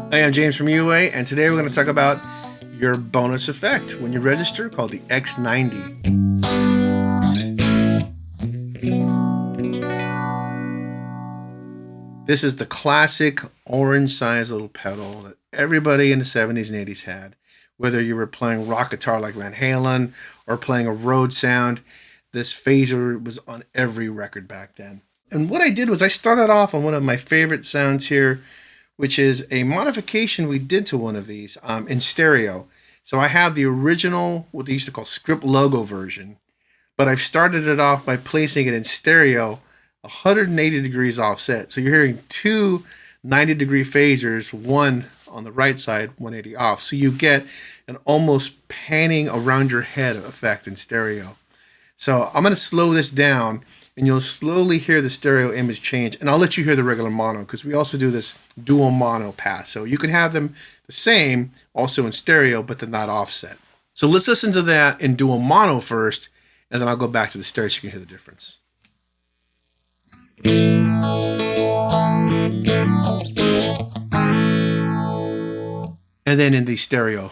Hi, I'm James from UA, and today we're going to talk about your bonus effect when you register called the X90. This is the classic orange-sized little pedal that everybody in the 70s and 80s had. Whether you were playing rock guitar like Van Halen or playing a road sound, this phaser was on every record back then. And what I did was I started off on one of my favorite sounds here, which is a modification we did to one of these in stereo. So I have the original, what they used to call script logo version, but I've started it off by placing it in stereo 180 degrees offset. So you're hearing two 90-degree phasers, one on the right side, 180 off. So you get an almost panning around your head effect in stereo. So I'm going to slow this down, and you'll slowly hear the stereo image change. And I'll let you hear the regular mono, because we also do this dual mono pass. So you can have them the same, also in stereo, but they're not offset. So let's listen to that in dual mono first, and then I'll go back to the stereo so you can hear the difference. And then in the stereo.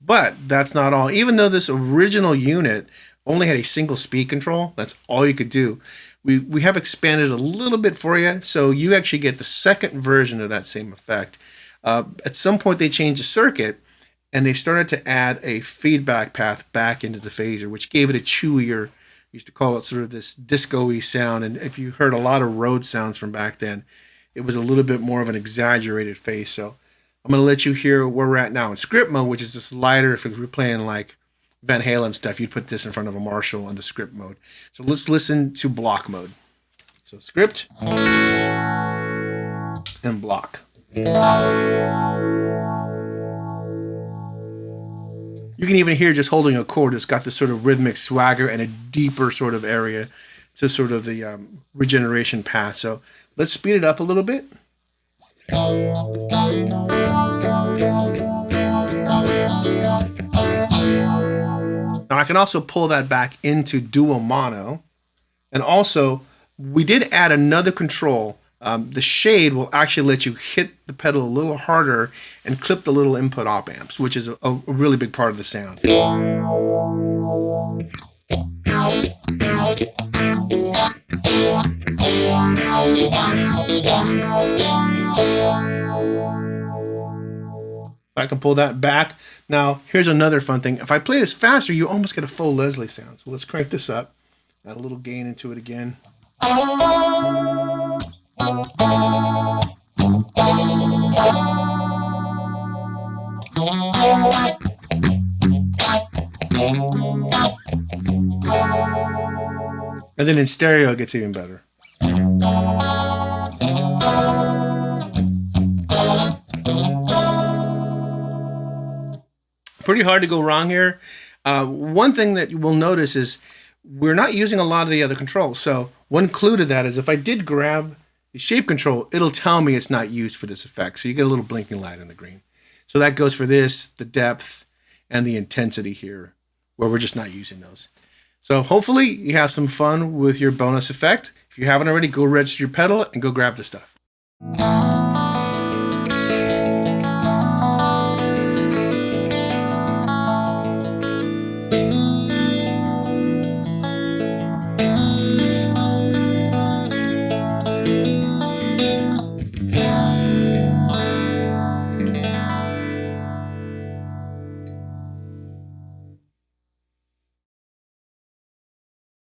But that's not all. Even though this original unit only had a single speed control, that's all you could do. We have expanded a little bit for you, so you actually get the second version of that same effect. At some point they changed the circuit, and they started to add a feedback path back into the phaser, which gave it a chewier, used to call it sort of this disco-y sound. And if you heard a lot of road sounds from back then, it was a little bit more of an exaggerated phase. So I'm going to let you hear where we're at now in script mode, which is this lighter. If we're playing like Van Halen stuff, you'd put this in front of a Marshall under script mode. So let's listen to block mode. So script and block. You can even hear just holding a chord. It's got this sort of rhythmic swagger and a deeper sort of area to sort of the regeneration path. So let's speed it up a little bit. Now I can also pull that back into dual mono. And also, we did add another control. The shade will actually let you hit the pedal a little harder and clip the little input op amps, which is a really big part of the sound. I can pull that back. Now, here's another fun thing. If I play this faster, you almost get a full Leslie sound. So let's crank this up. Add a little gain into it again. And then in stereo, it gets even better. Pretty hard to go wrong here. One thing that you will notice is we're not using a lot of the other controls. So one clue to that is if I did grab the shape control, it'll tell me it's not used for this effect. So you get a little blinking light in the green. So that goes for this, the depth, and the intensity here, where we're just not using those. So hopefully you have some fun with your bonus effect. If you haven't already, go register your pedal and go grab the stuff.